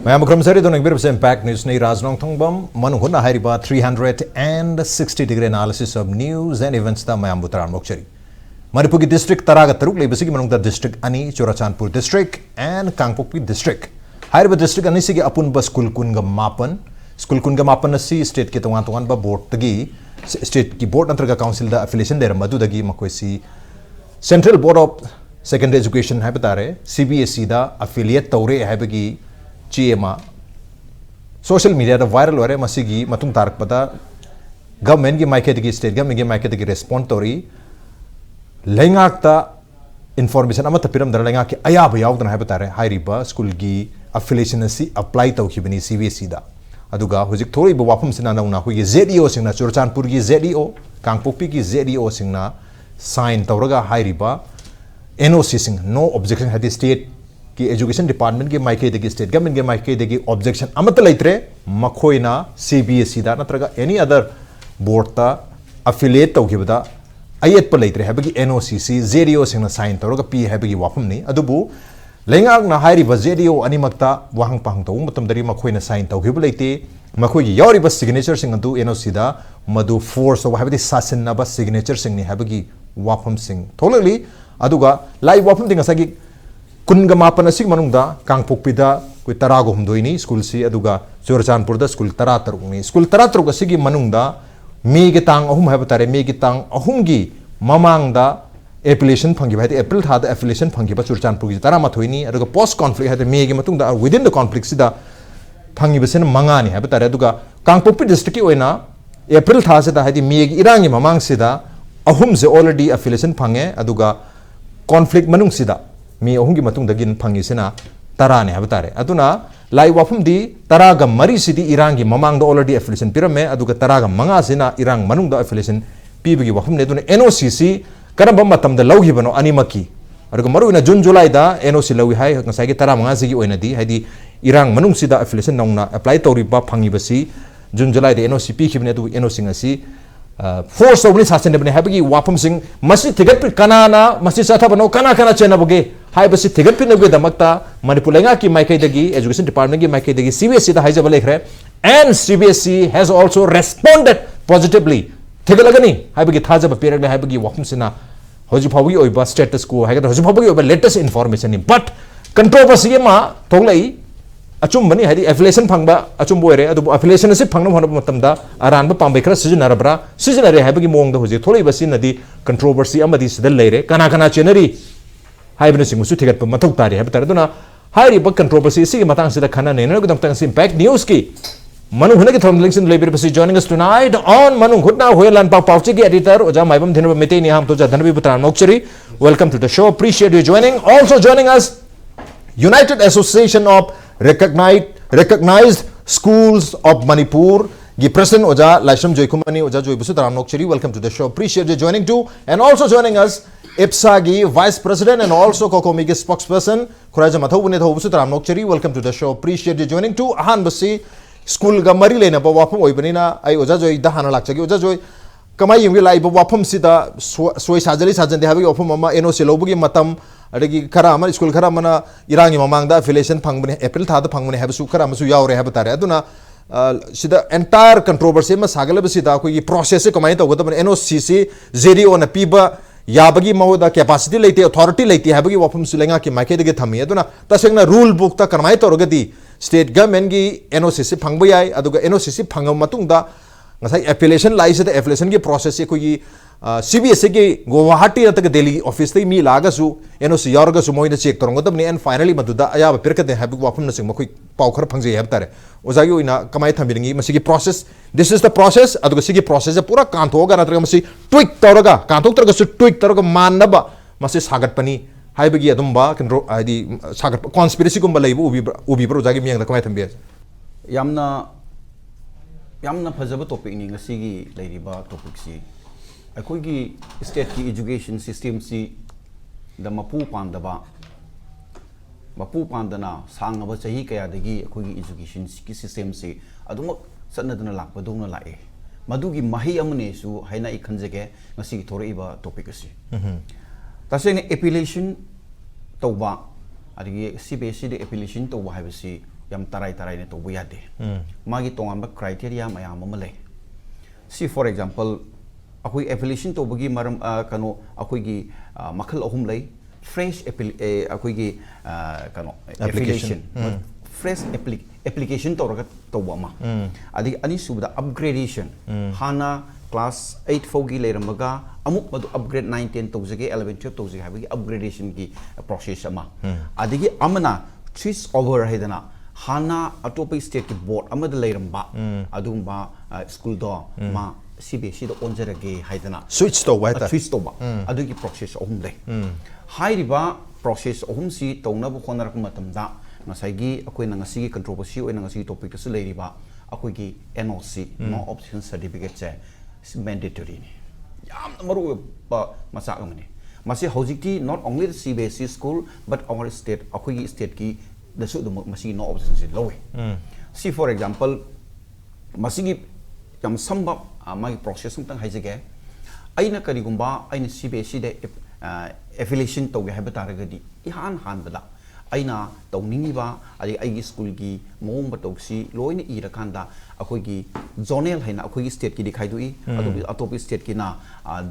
Maibam Kramsari don't give impact news ni Raj Nongthombam Manung Hutna Hairiba 360-degree analysis of news and events ta Maibam Butaran Mokchari. Manipur district Taraga Taruk Lebesigi Manung district Ani Churachandpur district and Kangpokpi district. Hairiba district Ani Sigi Apunba School Kunga Mapan. School Kunga Mapan si state ki tongan ba board tagi state ki board antarga council da affiliation der madu dagi makwesi Central Board of Secondary Education haibitare CBSE da affiliate taure haibagi Chima social media the viral ore masigi matung tarak pada government ki maike state government ki maike respond tori lengak ta information amata piram dara lengak ki ayab yaw dana haibitare hairiba school gi affiliation si apply taw khibani CBSE da aduga hojik thori ba wafum sina na hu gi ZEO singna Churachandpur gi ZEO Kangpokpi gi ZEO singna sign tawraga hairiba NOC sing no objection had the state ki education department ki maike de state government ki maike de objection amata laitre makhoina CBSE da natraga any other board ta affiliate tawgibda ayet pa laitre habagi NOCC ZEO sing na sign tawraga pi habagi wafum ni adubu lengak na hairi ba ZEO animakta wahang pahang taw matam dari makhoina sign tawgib laite makhoi gi yori ba signature sing adu NOC da madu force of habagi sasin na ba signature sing ni habagi wafum sing tholali aduga lai wafum ding asagi kunga mapan asig manungda Kangpokpi da koi tarago humdoini school si aduga Churachandpur da school tarataruk ni school tarataruk asigi manungda me gi tang ahum habatare me gi tang ahum gi mamang da affiliation phangi ba April tha da affiliation phangi ba Churachandpur gi tarama thoini aduga post conflict hade me gi matung da within the conflict sida phangi besen manga ni habatare aduga Kangpokpi district ki oina April tha se da hadi me gi irangi mamang sida ahum je already affiliation phange aduga conflict manung sida mi ahungi matung dagin phangi sena tara ne habatare aduna lai wafum di tara ga mari sidi irang gi mamang do already affiliation pirame aduga tara ga manga sena irang manung do affiliation pibigi wafum ne duna NOCC karamba matam da lawhi bano animaki aduga maru ina June July da NOC lawi hai ngasai gi tara manga sigi oina di haidi irang manung sida affiliation nongna apply tori ba phangi basi June July de NOC pi khibne du NOC ngasi force of sasene bane habagi wapam sing masi tigat pi kanana masi satha bano kana chena boge hai basi tigat pi nabge damakta Manipur lenga ki maike dagi education department ki maike dagi CBSE da haija balekre and CBSE has also responded positively tigalagani habagi thaja ba period habagi wapam sina hoji phawgi oiba status quo haga hoji phawgi oiba latest information but controversy ma tholai achum bani hadi affiliation phangba achum boire adu affiliation se phangna hona matamda aranba pambai khara sijinarabra sijinare habagi mongda hoje tholai basi nadi controversy amadi sidal leire kana chenari haibna singsu thigat pa mathok tari habtar duna hairi ba controversy si matang sida khana ne no gudam tang impact news ki Manung Hutna ki thom links in labor basi joining us tonight on Manung Hutna Hueiyel Lanpao Pauchi ki editor oja Maibam Dhanabir Meitei ni ham toja Dhanabir Butran Mokchari welcome to the show appreciate you joining also joining us United Association of Recognized Schools of Manipur gi President Oja Laishram Joy Khuman Oja Joy Busutaram Nokchari welcome to the show appreciate you joining too and also joining us IPSA gi Vice President and also Kokomi gi spokesperson Khuraijam Athouba ne Busutaram Nokchari welcome to the show appreciate you joining too ahan basi school ga mari lena ba wapam oibanina ai Oja Joy da hana lakchagi Oja Joy kamai yimgi lai ba wapam sida soi sajali sajande habi wapam mama NOC lobugi matam adagi khara ama school khara mana irangi mamangda affiliation phangbane April tha da phangbane habisu khara masu yaure habatare aduna sida entire controversy ma sagale basida ko gi process se kamai tawgada NOCC ZEO na piba yabagi mahoda capacity leite authority leite habagi wafum sulenga ki maike de thami aduna tasengna rule book ta kamai tawgadi state government gi NOCC phangba yai aduga NOCC phangam matungda ngasai affiliation license the affiliation ki process se ko gi CBSE ki Guwahati at Delhi office they mi lagasu NOC yargasu moina check torngotabni and finally maduda ayaba pirkate habig wafum na sing makoi paukar phangje habtare ozayo ina kamai thambiringi masigi process this is the process aduga sigi process e pura kanthoga natraga masi tweak toraga kanthok toraga su tweak toraga mannaba masi sagat pani haibagi adumba control adi sagat conspiracy gumba leibu ubi bro zagi miyang da kamai thambi yamna phajaba topic ni ngasigi leiriba topic si अखोगी state की education system सी द मपू पांदना सांगब चाही कयादगी अखोगी education की सिस्टम से अदुमक सन्नदना लाकपदोंना लाए मदुगी मही अमनेसु हाइना इखनजेगे ngasi थोरइबा टॉपिक असि तसेने एपिलेशन तौबा अदगी CBSE दे एपिलेशन तौबा हाइबसी yam tarai ne to buya de magi tongan ba criteria mayam amale see for example akoi affiliation to bagi maram kano akoi gi makhal ahum lay fresh akoi gi kano affiliation fresh application to raga to ma adi ani subda upgradation hana class 8 fogi leiramaga amuk madu upgrade 9 10 tawjage 11 12 tawjage habagi upgradation ki process ama adigi amana switch over haidana hana atopi state ki board amada leiramba adumba school do ma CBSE do onjarage haidana switch to waita switch to ba adugi process ohum le hairiba process ohum si tawna bu khonar ku matamda ngasagi akoina ngasi controversy oina ngasi topic su leiriba akoigi NOC no option certificate che mandatory ni yam maru ba masa amani masi hojiki not only the CBSE school but our state akoi state ki the so the masi no option se lowe see for example masi gi yam samba my process tang haijage aina karigumba aina CBSE de affiliation to ge habataragadi ihan han bada aina tawningiba adi aigi school gi mong batoksi loina irakanda akoi gi zonal haina akoi gi state ki dikhai dui atopi state ki na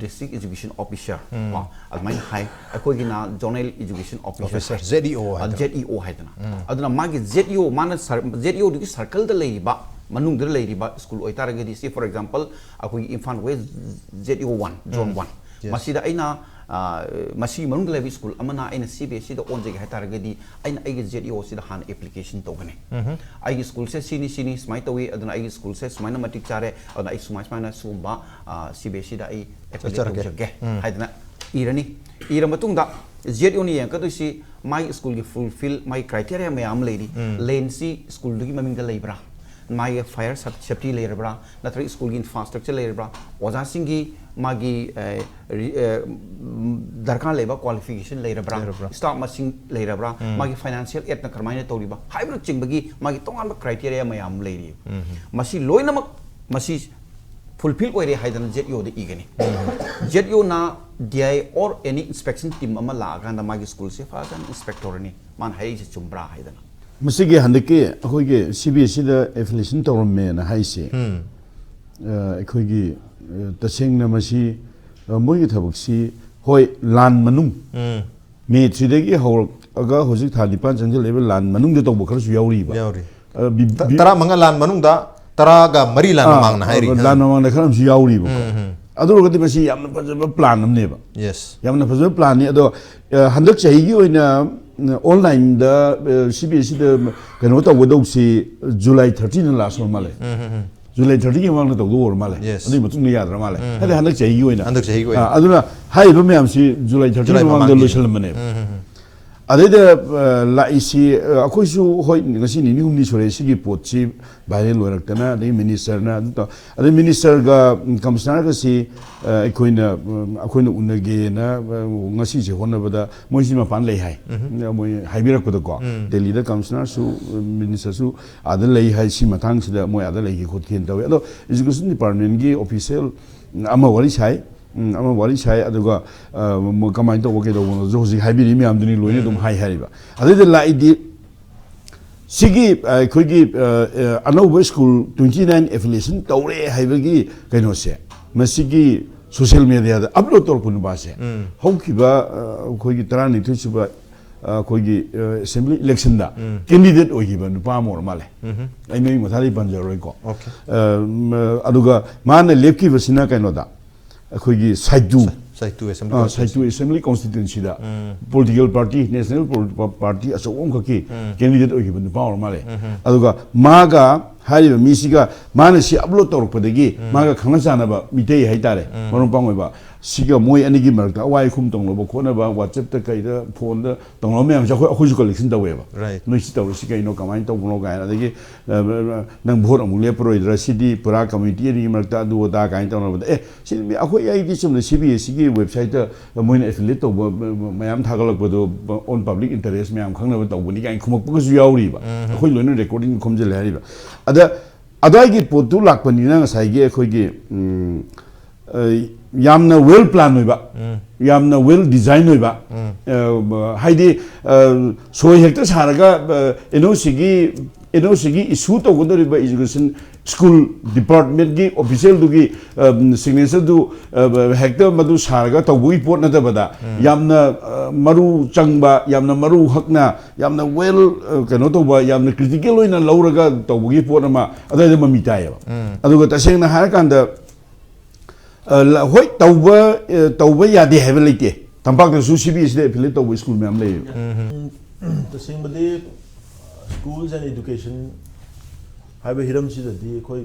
district education officer wa admai hai akoi gi na zonal education officer ZEO haidana aduna magi ZEO mana ZEO di circle da leiba manung da leiba school oitaragadi see for example akoi infant way ZEO1 zone 1 masida aina masi manung level school amana aina CBSE da onje ga hataragadi aina aigi ZEO sida han application to gane aigi school se sini smai tawi aduna aigi school se smai na matik chare aduna ai smai na sumba CBSE da ai application ge haidana irani matung da ZEO ni yang kadu si my school gi fulfill my criteria mayam lady lane si school gi maming da leibra my fire safety leibra natra school gi infrastructure leibra oja singi magi darkan leba qualification leirabra staff masing leirabra magi financial aid na karmaina toriba hybrid chingbagi magi tongan criteria mayam leiri masi loinamak masi fulfill oire haidana ZEO de igani ZEO na DI or any inspection team ama la ganda magi school se fasan inspector ni man hai se chumbra haidana masigi handike akoige CBSE da affiliation tawramme na haise akoige tasengna masi moi thabaksi hoi lan manung me chidegi hor aga hojik thali pan jangjal level lan manung de tawbo khar su yauri ba tara manga lan manung da tara ga mari lan mang na hairi lan mang na kharam su yauri ba adu gati masi yamna fajaba plan amne ba yes yamna fajaba plan ni ado handak chahi gi oina online da CBSE da kano tawdo si July 13 na last male July 30 ki wang na tawdo or male adu matung ni yadra male hade handak chahi gi oina aduna hai ro me am si July 30 wang da loisal mane adeda la isi akoi su hoi ngasi ni humni sore sigi potchi viral loraktana de minister na ade minister ga commissioner ga si akoina unage na ngasi je honna bada moisi ma pan lei hai moi haibirak ko ko delhi da commissioner su minister su adal lei hai si matang sida moi adal lei ko thien tawe ado education department gi official ama wari sai ama wari sai aduga mo kamai to oke do no jo ji haibiri mi amduni loine dum hai hariba ade la idi sigi khoigi anova school 29 affiliation tawre haibagi kaino se masigi social media da upload tor kun ba se haukiba khoigi tarani thusuba khoigi assembly election da candidate ogiba nupa mor male ai noi mathali banjaroi ko aduga man lepki vasina kaino da akoigi Saitu Assembly constituency da political party national party asawong kaki candidate ogiba nupa or male aduga maga hari misiga mana si upload tor padagi maga khana chana ba Meitei haitare marom pangoi ba siga moi anigi marta awai khum tonglo ba khona ba WhatsApp ta kai da phone da tonglo me am ja khoi collection da weba noi si tawro siga ino kamai to gono ga adagi nang bhor amule proidra city pura community ni marta du da kai to no ba si akhoi ai di sum CBSE gi website ta moi affiliate to mayam thagalak ba do on public interest mayam khangna ba to buni kai khumak ba su yauri ba akhoi loina recording khomjel hari ba adagi potu lakpani na ngasai gi akhoi gi yamna well plan hoiba yamna well design hoiba haidi soi hector saraga eno sigi NOC gi issue to godo riba education school department gi official du gi signature du hector madu sarga to bui pot na da bada yamna maru changba yamna maru hakna yamna well kano to ba yamna critical oina lauraga to bui pot ma ada ma mitai ba adu ga taseng na har kan da hoi tauba ya de have lite tampak da su CBS de affiliate to school me am le taseng ba de schools and education have a hiram si di koi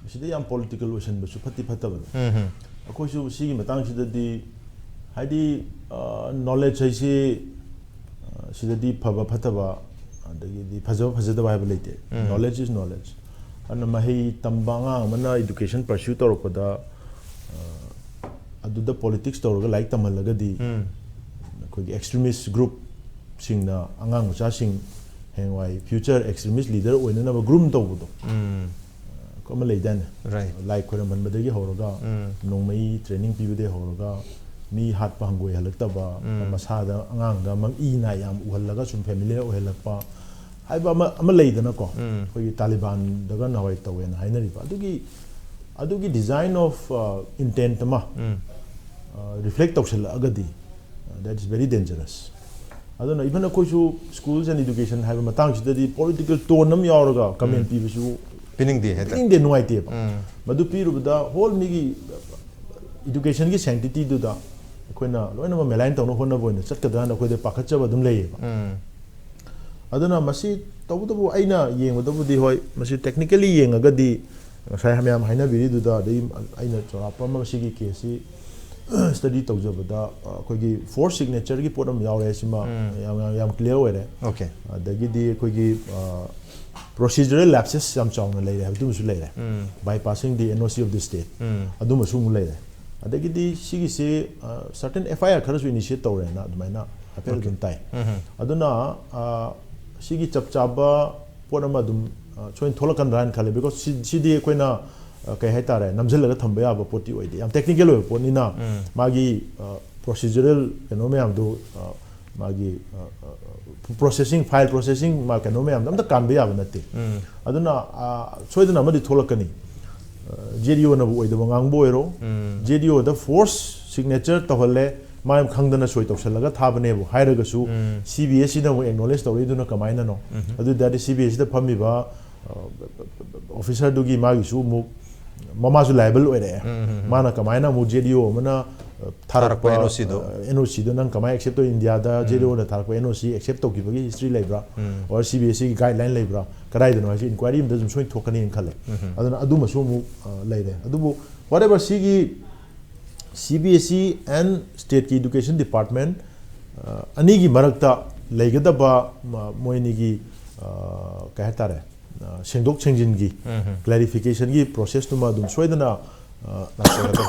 sida yam political ocean ba su phati phataba akoi su sigi matang sida di haidi knowledge hai si sida di phaba phataba adagi di phajada ba have late knowledge is knowledge and mahi tambanga mana education pursue toropada aduda politics toroga like tamalaga di koi extremist group singna angang cha sing hengwai future extremist leader oina na groom tawdo ko ma leidan right like ko man badagi horoga nongmai training pibde horoga mi hat pangoi halaktaba masada angang ga mang I na yam uhalaga sum family ohelakpa haiba ama leidana ko ko Taliban daga na wai tawen hainari ba adugi design of intent ma reflect tawsel agadi that is very dangerous. I don't know, even a schools and education have a matang the political tone nam yauraga comment people pinning the no idea. But do people the whole migi education gi sanctity do da koina loina melain tawno honna boina chatkada na ko de pakhacha badum lei aduna masi tawdu aina yengdabu di hoi masi technically yengagadi sai hamyam haina biri du da dei aina chorapa ma masi gi kesi study tawjabada koigi force signature gi podam yaure sima yam clear were okay adagi di koigi procedural lapses yam chawna leire habdu musu leire bypassing the NOC of the state adu musu mu leire adagi di sigi se certain FIR kharasu initiate tawre na adumaina apel dun tai aduna sigi chapchaba podam adum choin tholakan ran khale because sidi koina kai hai tare namjalaga thamba ya ba poti oide am technical oy poni na magi procedural me am do magi processing file processing ma me am da kan ya banate aduna soidana madi tholakani JDO na bu oide bangang boiro JDO da force signature tawhalle ma khangdana soi tawsalaga thabane bu hairaga su CBSE na acknowledge tawri duna kamaina no adu that CBSE da phami ba officer dugi magi su mu mama su liable ore mana kamaina mu JDO mana tharakpa NOC do nang kamai accept to India da JDO da tharakpa NOC accept to gibagi history libra or CBSE guideline libra karai da no inquiry im da zum soin thokani in khale aduna adu masu mu leire adu whatever CBSE and state education department anigi marakta leigadaba moinigi kahatare sengdok sengjin gi clarification gi process tuma dum soidana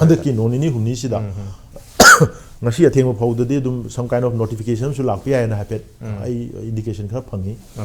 adaki nonini humni sida ngasi athengma phawdadi dum some kind of notification su lakpi ai na hapet ai indication khara phangi